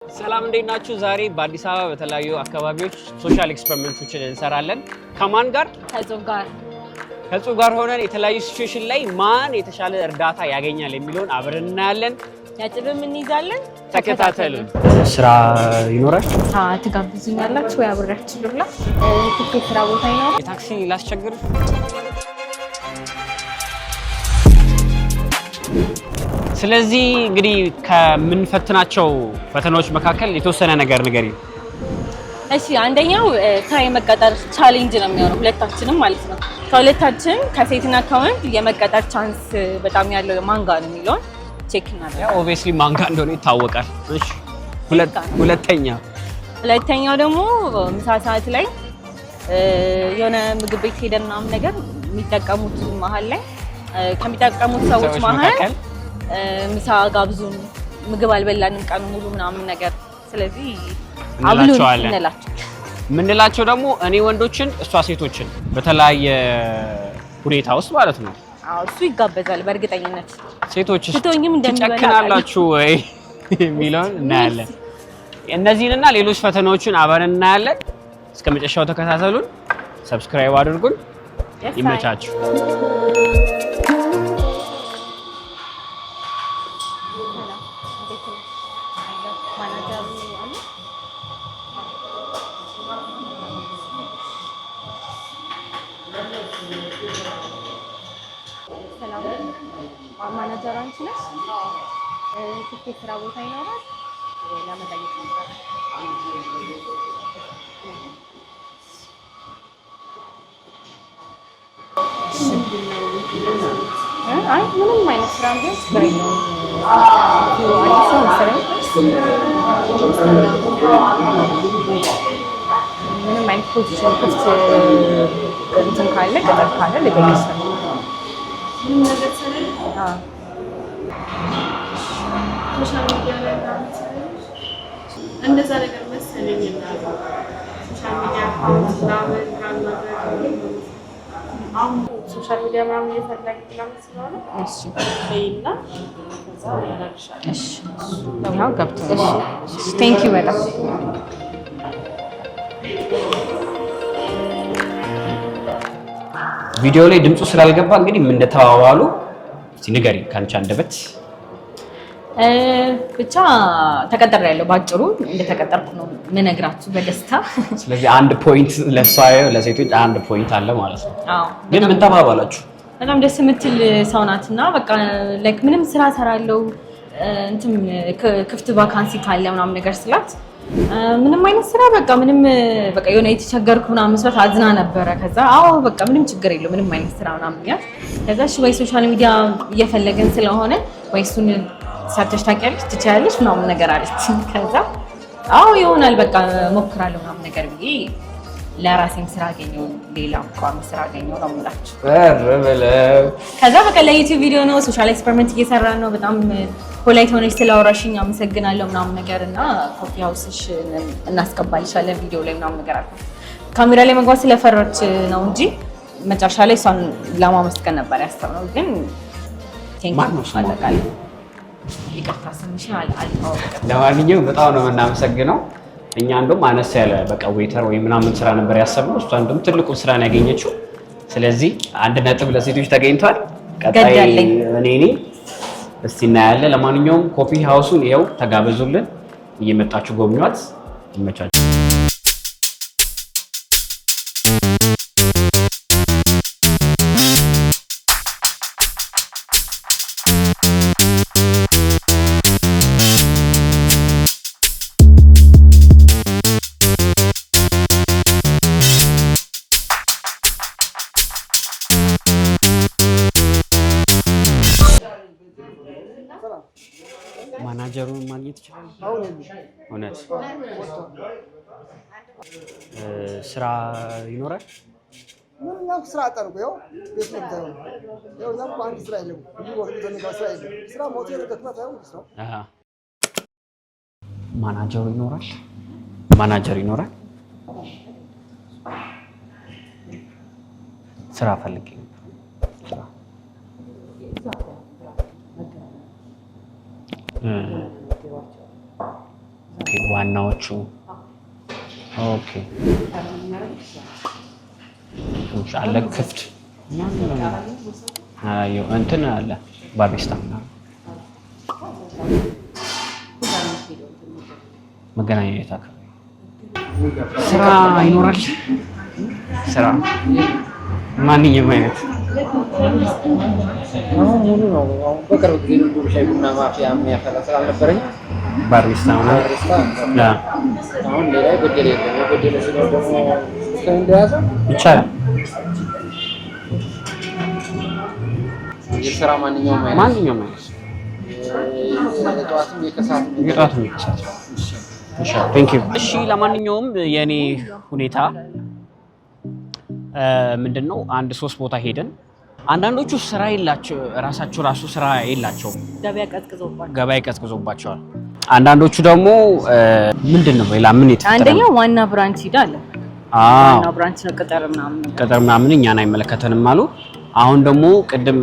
ሰላም እንዴት ናችሁ? ዛሬ በአዲስ አበባ በተለያዩ አካባቢዎች ሶሻል ኤክስፐሪመንቶችን እንሰራለን። ከማን ጋር? ከጹብ ጋር ሆነን የተለያዩ ሲቹዌሽን ላይ ማን የተሻለ እርዳታ ያገኛል የሚለውን አብረን እናያለን። ያጭብም እንይዛለን። ተከታተሉን። ስራ ይኖራል? ትጋብዙኛላችሁ ወይ አብሬያችሁ ልብላ? ትኬት ስራ ቦታ ይኖራል? የታክሲ ላስቸግር? ስለዚህ እንግዲህ ከምንፈትናቸው ፈተናዎች መካከል የተወሰነ ነገር ንገሪኝ። እሺ፣ አንደኛው ስራ የመቀጠር ቻሌንጅ ነው የሚሆነው ሁለታችንም ማለት ነው። ከሁለታችን ከሴትና ከወንድ የመቀጠር ቻንስ በጣም ያለው ማን ጋር ነው የሚለውን ቼክ እናደርጋለን። ያው ኦብቪየስሊ ማን ጋር እንደሆነ ይታወቃል። እሺ፣ ሁለተኛው ደግሞ ምሳ ሰዓት ላይ የሆነ ምግብ ቤት ሄደን ምናምን ነገር የሚጠቀሙት መሀል ላይ ከሚጠቀሙት ሰዎች መሀል ምሳ ጋብዙን፣ ምግብ አልበላንም ቀኑ ሙሉ ምናምን ነገር፣ ስለዚህ አብሉን ምንላቸው ደግሞ እኔ ወንዶችን እሷ ሴቶችን በተለያየ ሁኔታ ውስጥ ማለት ነው። አዎ እሱ ይጋበዛል በእርግጠኝነት። ሴቶች ስትሆኝም ትጨክናላችሁ ወይ የሚለውን እናያለን። እነዚህንና ሌሎች ፈተናዎችን አብረን እናያለን። እስከ መጨረሻው ተከታተሉን፣ ሰብስክራይብ አድርጉን። ይመቻችሁ። ማናጀር አንቺ ነሽ? ትኬት ስራ ቦታ ይኖራል? ለመጠየቅ ነበር። አይ ምንም አይነት ስራ ቢሆን ችግር የለውም። አዲስ ሰው መሰለኝ። ምንም አይነት ፖዚሽን ክፍት እንትን ካለ ቅጥር ካለ ልገኝሽ ነው። ሶሻል ሚዲያ ላይ እንደዛ ነገር መሰለኝ እና ሶሻል ሚዲያ ሶሻል ሚዲያ ምናምን እየፈለግ ምናምን ስለሆነ እሺ በይና ከዛ ያላልሻል። እሺ ያው ገብቶኝ። እሺ ቴንክ ዩ በጣም ቪዲዮ ላይ ድምፁ ስላልገባ እንግዲህ ምን እንደተባባሉ እስቲ ንገሪኝ ካንቺ አንደበት። ብቻ ተቀጥሬያለሁ፣ ባጭሩ እንደተቀጠርኩ ነው የምነግራችሁ በደስታ። ስለዚህ አንድ ፖይንት ለሴቶች አንድ ፖይንት አለ ማለት ነው። አዎ ግን ምን ተባባላችሁ? በጣም ደስ የምትል ሰው ናትና በቃ ላይክ ምንም ስራ ሰራለው እንትን ክፍት ቫካንሲ ካለ ምናምን ነገር ስላት ምንም አይነት ስራ በቃ ምንም በቃ የሆነ የተቸገርኩ ምናምን መስራት አዝና ነበረ። ከዛ አዎ በቃ ምንም ችግር የለው ምንም አይነት ስራ ምናምን ያዝ። ከዛ እሺ ወይ ሶሻል ሚዲያ እየፈለገን ስለሆነ ወይ እሱን ሰርተሽ ታውቂያለሽ ትችያለሽ ምናምን ነገር አለች። ከዛ አዎ ይሆናል በቃ ሞክራለሁ ምናምን ነገር ብዬ ለራሴም ስራ አገኘሁ፣ ሌላ ቋሚ ስራ አገኘሁ ነው የምላችሁ። ከዛ በቃ ለዩቲዩብ ቪዲዮ ነው ሶሻል ኤክስፐሪመንት እየሰራን ነው። በጣም ፖላይት ሆነሽ ስላወራሽኝ አመሰግናለሁ ምናምን ነገር እና ኮፊ ሃውስሽ እናስገባልሻለን ቪዲዮ ላይ ምናምን ነገር አልኩ። ካሜራ ላይ መግባት ስለፈራች ነው እንጂ መጨረሻ ላይ እሷን ለማመስገን ነበር ያሰብነው። ግን ቴንኪው አለቃለሁ። ይቅርታ ስምሽን አልታወቅም። ለማንኛውም በጣም ነው የምናመሰግነው። እኛ እንደውም አነስ ያለ በቃ ዌተር ወይ ምናምን ስራ ነበር ያሰብነው። እሷ እንደውም ትልቁን ስራ ነው ያገኘችው። ስለዚህ 1 ነጥብ ለሴቶች ተገኝቷል። ቀጣይ እኔ እስቲ እናያለን። ለማንኛውም ኮፊ ሃውሱን ይኸው ተጋበዙልን፣ እየመጣችሁ ጎብኟት። ይመቻችሁ። ማናጀሩን ማግኘት ይችላል? እውነት ስራ ይኖራል? ምንም ስራ አጣርኩ ያው ቤት ነው ታው ያው ዛሬ አንድ ስራ የለም ሁሉ ወጥ ተነጋ ስራ የለም ስራ ሞት የለከተማ ታው ነው። ማናጀሩ ይኖራል? ማናጀር ይኖራል? ስራ ፈልጌ ስራ ኦኬ ዋናዎቹ ኦኬ አለ ክፍት አዩ እንትን አለ ባሪስታ መገናኘት አካባቢ ስራ ይኖራል። ስራ ማንኛውም አይነት ሙሉ ነው። በቅርብ ጊዜ ነው ሻይ ቡና ማፊያ የሚያፈላ ስራ አልነበረኝ። ባሪስታ ነው። አሁን ሌላ ጎደለ የለም። ጎደለ ሲኖር ደግሞ እንደያዘ ይቻላል። የስራ ማንኛውም አይነት የጠዋትም የከሰዓትም እሺ ለማንኛውም የኔ ሁኔታ ምንድነው አንድ 3 ቦታ ሄደን አንዳንዶቹ ስራ የላቸው ራሱ ስራ የላቸው ገበያ ቀዝቅዞባቸዋል። አንዳንዶቹ ደግሞ ምንድነው ሌላ ምን ይተፈጠራል? አንደኛ ዋና ብራንች ሄዳለ ዋና ብራንች ነው ቅጥር ምናምን እኛን አይመለከተንም አሉ። አሁን ደግሞ ቅድም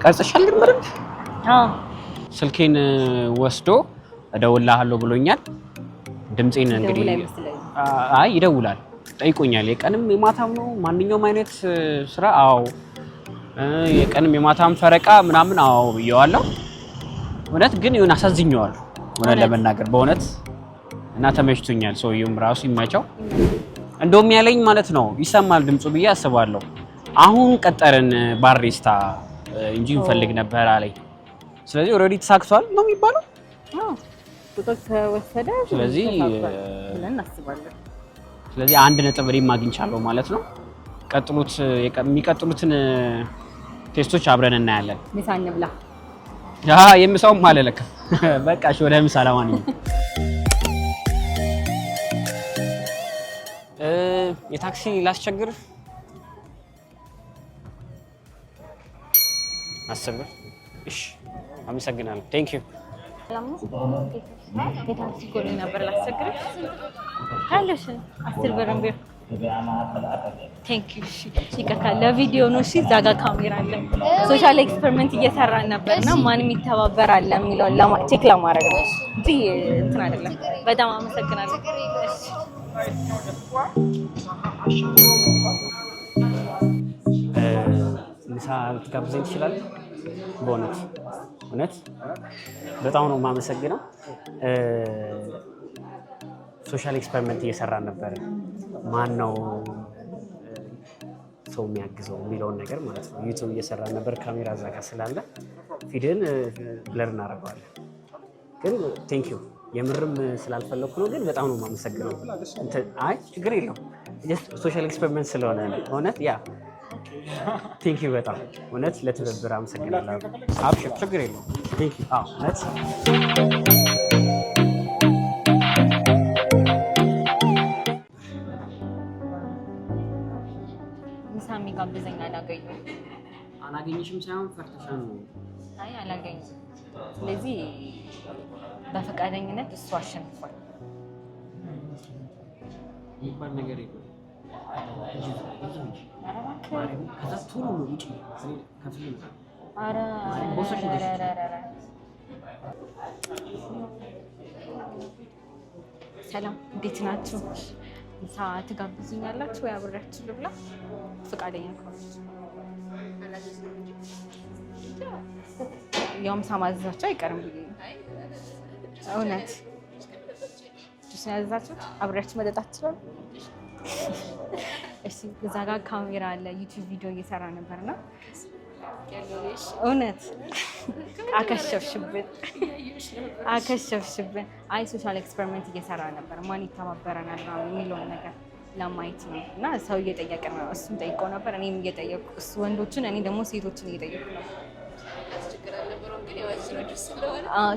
ቀርጸሻል ድምር ስልኬን ወስዶ እደውልልሃለሁ ብሎኛል። ድምጼን እንግዲህ አይ ይደውላል ጠይቆኛል። የቀንም የማታም ነው ማንኛውም አይነት ስራ አዎ የቀንም የማታም ፈረቃ ምናምን አዎ ብየዋለሁ። እውነት ግን ይሁን አሳዝኘዋለሁ እውነት ለመናገር በእውነት እና ተመችቶኛል። ሰውየውም ራሱ ይመቸው እንደውም ያለኝ ማለት ነው ይሰማል ድምጹ ብዬ አስባለሁ። አሁን ቀጠርን ባሪስታ እንጂ እንፈልግ ነበር አለኝ። ስለዚህ ኦልሬዲ ተሳክቷል ነው የሚባለው። ቁጥር ተወሰደ። ስለዚህ እናስባለን። ስለዚህ 1 ነጥብ አግኝቻለሁ ማለት ነው። የሚቀጥሉትን ቴስቶች አብረን እናያለን። ምሳ እንብላ። የምሳውም አለ ለካ በቃ እሺ ወደ ምሳ ለማንኛውም የታክሲ ላስቸግር 10 ብር እሺ አመሰግናለሁ ቴንክ ዩ የታክሲ ኮድ ነበር ላስቸግር አለሽ 10 ብር እንዴ ቴንክ ዩ እሺ ይቅርታ ለቪዲዮ ነው እሺ እዛ ጋር ካሜራ አለ ሶሻል ኤክስፐሪመንት እየሰራን ነበርና ማንም ይተባበራል የሚለው ቼክ ለማድረግ ነው እንጂ እንትን አይደለም። በጣም አመሰግናለሁ። ምሳ ልትጋብዘኝ ትችላለህ? በእውነት በጣም ነው የማመሰግነው። ሶሻል ኤክስፐሪመንት እየሰራን ነበር። ማን ነው ሰው የሚያግዘው የሚለውን ነገር ማለት ነው። ዩቲዩብ እየሰራን ነበር። ካሜራ እዛ ጋር ስላለ ፊድን ብለር እናደርገዋለን። ግን ቴንክ ዩ የምርም ስላልፈለኩ ነው። ግን በጣም ነው የማመሰግነው። አይ ችግር የለውም ሶሻል ኤክስፐሪመንት ስለሆነ እውነት ያ ቴንክ ዩ በጣም እውነት ለትብብር አመሰግናለሁ። አብሽር ችግር የለውም ቴንክ ዩ እውነት ጋብዘኝ አላገኘሽም ሳይሆን ፈርተሻል ነው? አይ አላገኘም። ስለዚህ በፈቃደኝነት እሱ አሸንፏል። ይባል ነገር የለም። ከዛ ቶሎ ነው ውጪ ከፍል ሰላም እንዴት ናችሁ? ምሳ ትጋብዙኛላችሁ ወይ አብሬያችሁ ልብላ? ፈቃደኛ ከሆናችሁ ያው ምሳ ማዘዛችሁ አይቀርም ብዬ እውነት ጁስ ያዘዛችሁ አብሬያችሁ መጠጣት ይችላል። እሺ እዛ ጋር ካሜራ አለ ዩቲዩብ ቪዲዮ እየሰራ ነበርና እውነት አከሸፍሽብን። አይ ሶሻል ኤክስፐሪመንት እየሰራ ነበር ማን ይተባበረናል የሚለውን ነገር ለማየት ነው እና ሰው እየጠየቀ ነው። እሱም ጠይቀው ነበር እኔም እየጠየቁ እሱ ወንዶችን እኔ ደግሞ ሴቶችን እየጠየቁ ነው።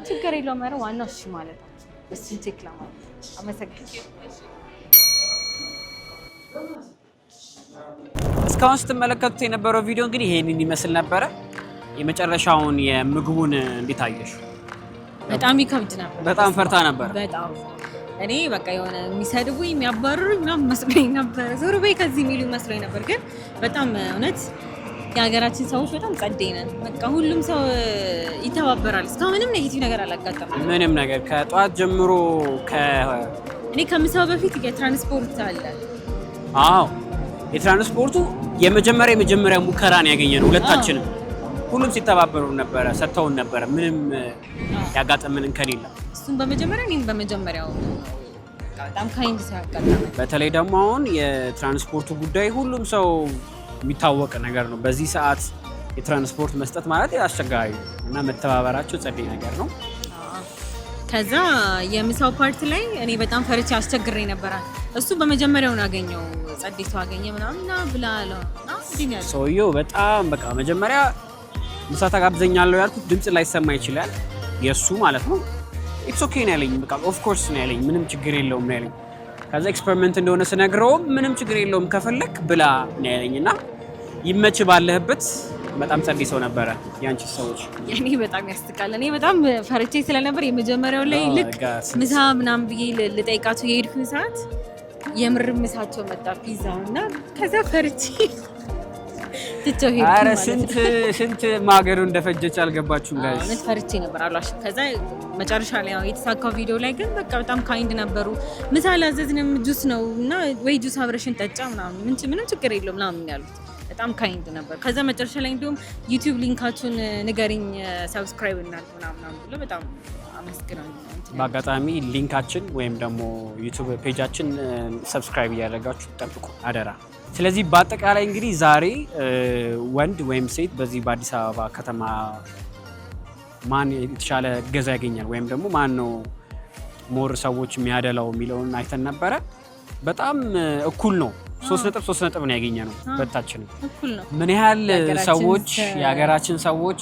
ችግር የለውም። ኧረ ዋናው እሺ ማለታቸው እሱን ቼክ ለማለት አመሰግናለሁ። እስካሁን ስትመለከቱት የነበረው ቪዲዮ እንግዲህ ይሄንን ይመስል ነበረ። የመጨረሻውን የምግቡን እንዴት አየሽ? በጣም ይከብድ ነበር። በጣም ፈርታ ነበር። በጣም እኔ በቃ የሆነ የሚሰድቡኝ የሚያባርሩኝ ምናምን መስሎኝ ነበር። ዞር በይ ከዚህ የሚሉ መስሎኝ ነበር። ግን በጣም እውነት የሀገራችን ሰዎች በጣም ጸደይ ነን። በቃ ሁሉም ሰው ይተባበራል። እስካሁን ምንም ኔጌቲቭ ነገር አላጋጠመም። ምንም ነገር ከጠዋት ጀምሮ እኔ ከምሳው በፊት የትራንስፖርት አለ። አዎ የትራንስፖርቱ የመጀመሪያ ሙከራን ያገኘነው ሁለታችንም። ሁሉም ሲተባበሩ ነበረ፣ ሰጥተውን ነበረ። ምንም ያጋጠመን እንከን የለም። እሱም በመጀመሪያ እኔም በመጀመሪያው በጣም ካይንድ ሰው ያጋጠመን። በተለይ ደግሞ አሁን የትራንስፖርቱ ጉዳይ ሁሉም ሰው የሚታወቅ ነገር ነው። በዚህ ሰዓት የትራንስፖርት መስጠት ማለት አስቸጋሪ እና መተባበራቸው ጸደይ ነገር ነው። ከዛ የምሳው ፓርት ላይ እኔ በጣም ፈርቼ አስቸግሬ ነበራል። እሱ በመጀመሪያው አገኘው ጸደይ ሰው አገኘ ምናምንና ብላ አለውና እንዴ ሰውየው በጣም በቃ መጀመሪያ ምሳ ተጋብዘኛለሁ ያልኩት ድምጽ ላይ ሰማ ይችላል የሱ ማለት ነው። ኢትስ ኦኬ ነው ያለኝ። በቃ ኦፍ ኮርስ ነው ያለኝ። ምንም ችግር የለውም ነው ያለኝ። ከዛ ኤክስፐሪመንት እንደሆነ ስነግረውም ምንም ችግር የለውም ከፈለክ ብላ ነው ያለኝና ይመች ባለህበት በጣም ጸደይ ሰው ነበረ። ያንቺ ሰዎች ያኔ በጣም ያስቃል። እኔ በጣም ፈርቼ ስለነበር የመጀመሪያው ላይ ልክ ምሳ ምናምን ብዬ ልጠይቃቸው የሄድኩኝ ሰዓት የምር ምሳቸው መጣ ፒዛውና ከዛ ፈርቼ ትቼው ሄድኩ ማለት ነው። ስንት ማገሩ እንደፈጀች አልገባችሁም ጋይስ? እኔ ፈርቼ ነበር አሏሽም። ከዛ መጨረሻ ላይ ያው የተሳካው ቪዲዮ ላይ ግን በቃ በጣም ካይንድ ነበሩ። ምሳ ላዘዝንም ጁስ ነው እና ወይ ጁስ አብረሽን ጠጫ ምናምን ምንም ችግር የለውም ምናምን ያሉት በጣም ካይንድ ነበር። ከዛ መጨረሻ ላይ እንዲሁም ዩቲዩብ ሊንካችሁን ንገሪኝ ሰብስክራይብ እናድርግ ምናምን ብሎ በጣም አመስግነው። በአጋጣሚ ሊንካችን ወይም ደግሞ ዩቲዩብ ፔጃችን ሰብስክራይብ እያደረጋችሁ ጠብቁ አደራ። ስለዚህ በአጠቃላይ እንግዲህ ዛሬ ወንድ ወይም ሴት በዚህ በአዲስ አበባ ከተማ ማን የተሻለ እገዛ ያገኛል ወይም ደግሞ ማን ነው ሞር ሰዎች የሚያደላው የሚለውን አይተን ነበረ። በጣም እኩል ነው። 3.3 ነው ያገኘነው በታችንም እኩል ነው። ምን ያህል ሰዎች የሀገራችን ሰዎች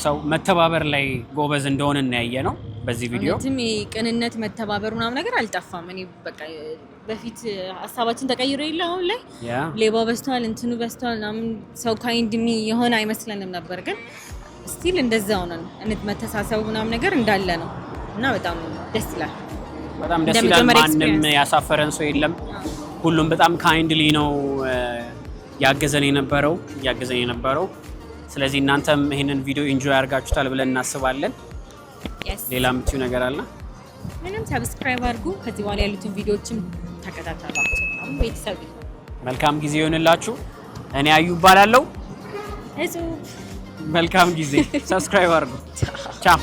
ሰው መተባበር ላይ ጎበዝ እንደሆነ እናያየ ነው በዚህ ቪዲዮ። እንትም ቅንነት መተባበር ምናምን ነገር አልጠፋም። እኔ በቃ በፊት ሀሳባችን ተቀይሮ የለ አሁን ላይ ሌባው በዝቷል እንትኑ በዝቷል ምናምን ሰው ካይንድ የሆነ አይመስለንም ነበር፣ ግን ስቲል እንደዛው ነን። መተሳሰቡ ምናምን ነገር እንዳለ ነው እና በጣም ደስ ይላል። በጣም ደስ ይላል። ማንም ያሳፈረን ሰው የለም። ሁሉም በጣም ካይንድሊ ነው ያገዘን የነበረው። ስለዚህ እናንተም ይሄንን ቪዲዮ ኢንጆይ አድርጋችሁታል ብለን እናስባለን። ሌላ የምትይው ነገር አለ? ምንም ሰብስክራይብ አድርጉ። ከዚህ በኋላ ያሉትን ቪዲዮዎችም ተከታተሏቸው። ቤተሰብ መልካም ጊዜ ይሆንላችሁ። እኔ አዩ እባላለሁ። መልካም ጊዜ። ሰብስክራይብ አድርጉ። ቻው